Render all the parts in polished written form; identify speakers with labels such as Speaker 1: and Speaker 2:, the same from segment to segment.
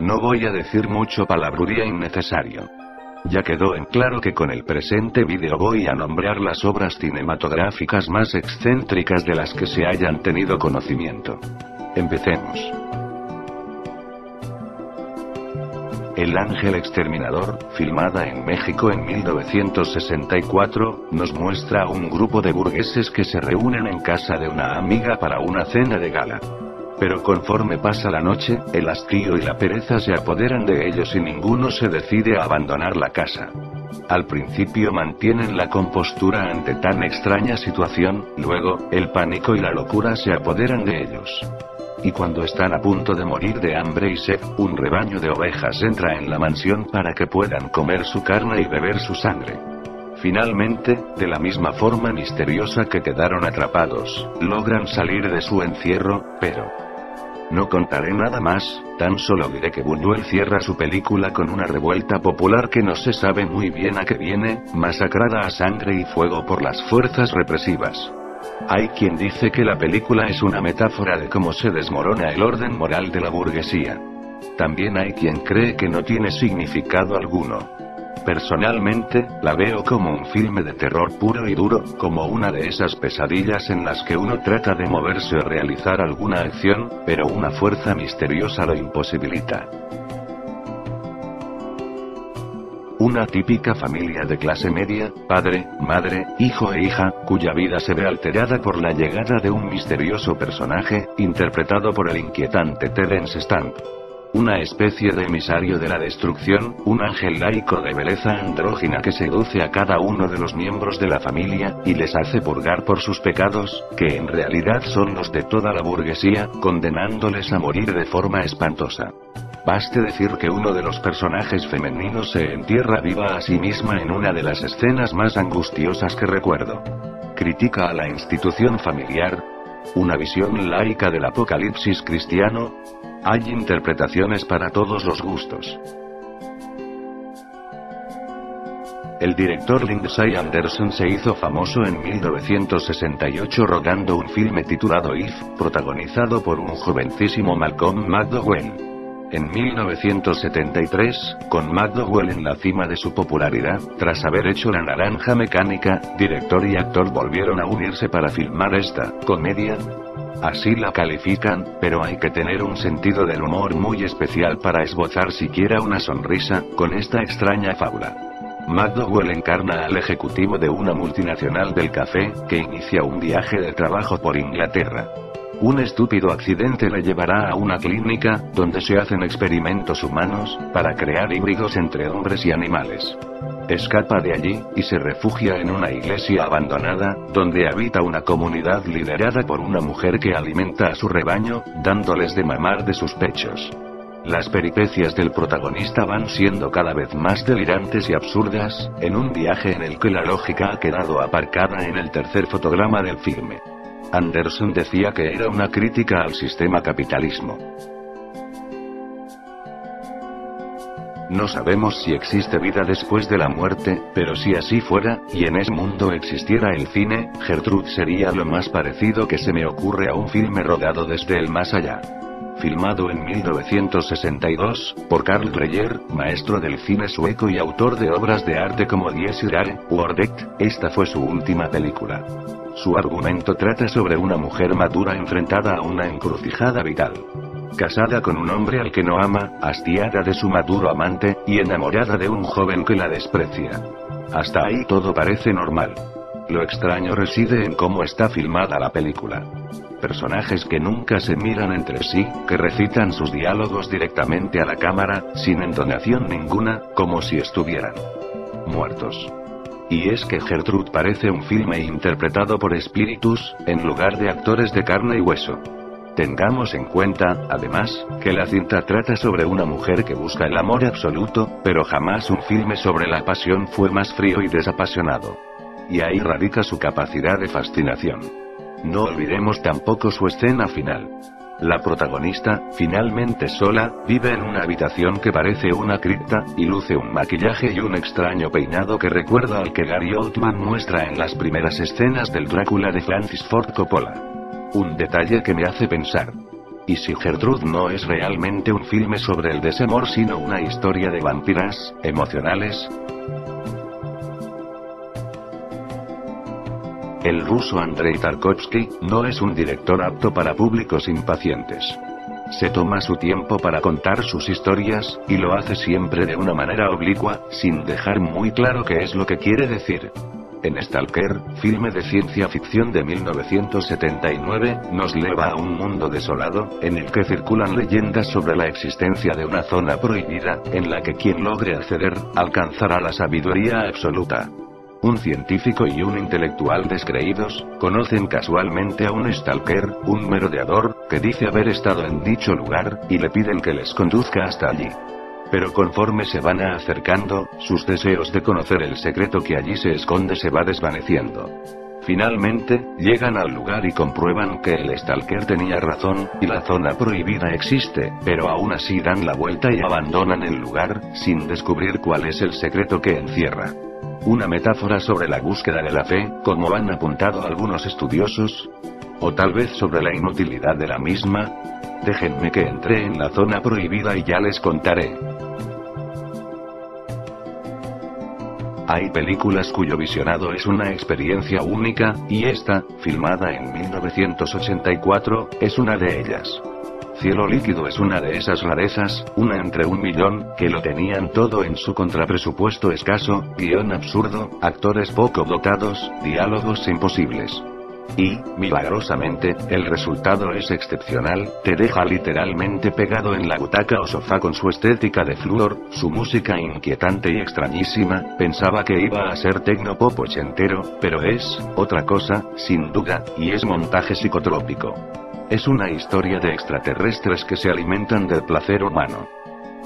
Speaker 1: No voy a decir mucho palabrería innecesario. Ya quedó en claro que con el presente vídeo voy a nombrar las obras cinematográficas más excéntricas de las que se hayan tenido conocimiento. Empecemos. El Ángel Exterminador, filmada en México en 1964, nos muestra a un grupo de burgueses que se reúnen en casa de una amiga para una cena de gala. Pero conforme pasa la noche, el hastío y la pereza se apoderan de ellos y ninguno se decide a abandonar la casa. Al principio mantienen la compostura ante tan extraña situación, luego, el pánico y la locura se apoderan de ellos. Y cuando están a punto de morir de hambre y sed, un rebaño de ovejas entra en la mansión para que puedan comer su carne y beber su sangre. Finalmente, de la misma forma misteriosa que quedaron atrapados, logran salir de su encierro, pero... no contaré nada más, tan solo diré que Buñuel cierra su película con una revuelta popular que no se sabe muy bien a qué viene, masacrada a sangre y fuego por las fuerzas represivas. Hay quien dice que la película es una metáfora de cómo se desmorona el orden moral de la burguesía. También hay quien cree que no tiene significado alguno. Personalmente, la veo como un filme de terror puro y duro, como una de esas pesadillas en las que uno trata de moverse o realizar alguna acción, pero una fuerza misteriosa lo imposibilita. Una típica familia de clase media, padre, madre, hijo e hija, cuya vida se ve alterada por la llegada de un misterioso personaje, interpretado por el inquietante Terence Stamp. Una especie de emisario de la destrucción, un ángel laico de belleza andrógina que seduce a cada uno de los miembros de la familia, y les hace purgar por sus pecados, que en realidad son los de toda la burguesía, condenándoles a morir de forma espantosa. Baste decir que uno de los personajes femeninos se entierra viva a sí misma en una de las escenas más angustiosas que recuerdo. Critica a la institución familiar. Una visión laica del apocalipsis cristiano. Hay interpretaciones para todos los gustos. El director Lindsay Anderson se hizo famoso en 1968 rodando un filme titulado If, protagonizado por un jovencísimo Malcolm McDowell. En 1973, con McDowell en la cima de su popularidad, tras haber hecho La Naranja Mecánica, director y actor volvieron a unirse para filmar esta comedia. Así la califican, pero hay que tener un sentido del humor muy especial para esbozar siquiera una sonrisa con esta extraña fábula. McDowell encarna al ejecutivo de una multinacional del café, que inicia un viaje de trabajo por Inglaterra. Un estúpido accidente le llevará a una clínica, donde se hacen experimentos humanos, para crear híbridos entre hombres y animales. Escapa de allí, y se refugia en una iglesia abandonada, donde habita una comunidad liderada por una mujer que alimenta a su rebaño, dándoles de mamar de sus pechos. Las peripecias del protagonista van siendo cada vez más delirantes y absurdas, en un viaje en el que la lógica ha quedado aparcada en el tercer fotograma del filme. Anderson decía que era una crítica al sistema capitalismo. No sabemos si existe vida después de la muerte, pero si así fuera, y en ese mundo existiera el cine, Gertrude sería lo más parecido que se me ocurre a un filme rodado desde el más allá. Filmado en 1962, por Carl Dreyer, maestro del cine sueco y autor de obras de arte como Dies irae, Wordet, esta fue su última película. Su argumento trata sobre una mujer madura enfrentada a una encrucijada vital. Casada con un hombre al que no ama, hastiada de su maduro amante, y enamorada de un joven que la desprecia. Hasta ahí todo parece normal. Lo extraño reside en cómo está filmada la película. Personajes que nunca se miran entre sí, que recitan sus diálogos directamente a la cámara, sin entonación ninguna, como si estuvieran muertos. Y es que Gertrude parece un filme interpretado por espíritus, en lugar de actores de carne y hueso. Tengamos en cuenta, además, que la cinta trata sobre una mujer que busca el amor absoluto, pero jamás un filme sobre la pasión fue más frío y desapasionado. Y ahí radica su capacidad de fascinación. No olvidemos tampoco su escena final. La protagonista, finalmente sola, vive en una habitación que parece una cripta, y luce un maquillaje y un extraño peinado que recuerda al que Gary Oldman muestra en las primeras escenas del Drácula de Francis Ford Coppola. Un detalle que me hace pensar. ¿Y si Gertrude no es realmente un filme sobre el desamor sino una historia de vampiras emocionales? El ruso Andrei Tarkovsky no es un director apto para públicos impacientes. Se toma su tiempo para contar sus historias, y lo hace siempre de una manera oblicua, sin dejar muy claro qué es lo que quiere decir. En Stalker, filme de ciencia ficción de 1979, nos lleva a un mundo desolado, en el que circulan leyendas sobre la existencia de una zona prohibida, en la que quien logre acceder, alcanzará la sabiduría absoluta. Un científico y un intelectual descreídos, conocen casualmente a un stalker, un merodeador, que dice haber estado en dicho lugar, y le piden que les conduzca hasta allí. Pero conforme se van acercando, sus deseos de conocer el secreto que allí se esconde se va desvaneciendo. Finalmente, llegan al lugar y comprueban que el stalker tenía razón, y la zona prohibida existe, pero aún así dan la vuelta y abandonan el lugar, sin descubrir cuál es el secreto que encierra. ¿Una metáfora sobre la búsqueda de la fe, como han apuntado algunos estudiosos? ¿O tal vez sobre la inutilidad de la misma? Déjenme que entre en la zona prohibida y ya les contaré. Hay películas cuyo visionado es una experiencia única, y esta, filmada en 1984, es una de ellas. Cielo líquido es una de esas rarezas, una entre un millón, que lo tenían todo en su contrapresupuesto escaso, guión absurdo, actores poco dotados, diálogos imposibles. Y, milagrosamente, el resultado es excepcional, te deja literalmente pegado en la butaca o sofá con su estética de flúor, su música inquietante y extrañísima. Pensaba que iba a ser tecnopop ochentero, pero es otra cosa, sin duda, y es montaje psicotrópico. Es una historia de extraterrestres que se alimentan del placer humano.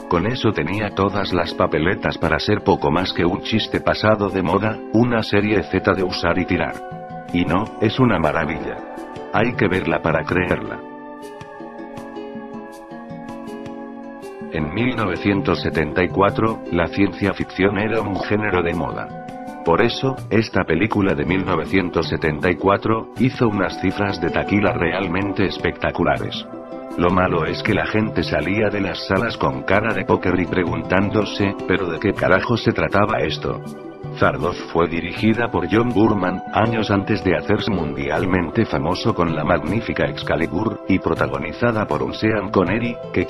Speaker 1: Con eso tenía todas las papeletas para ser poco más que un chiste pasado de moda, una serie Z de usar y tirar. Y no, es una maravilla. Hay que verla para creerla. En 1974, la ciencia ficción era un género de moda. Por eso, esta película de 1974, hizo unas cifras de taquilla realmente espectaculares. Lo malo es que la gente salía de las salas con cara de póker y preguntándose, ¿pero de qué carajo se trataba esto? Zardoz fue dirigida por John Boorman, años antes de hacerse mundialmente famoso con la magnífica Excalibur, y protagonizada por un Sean Connery, que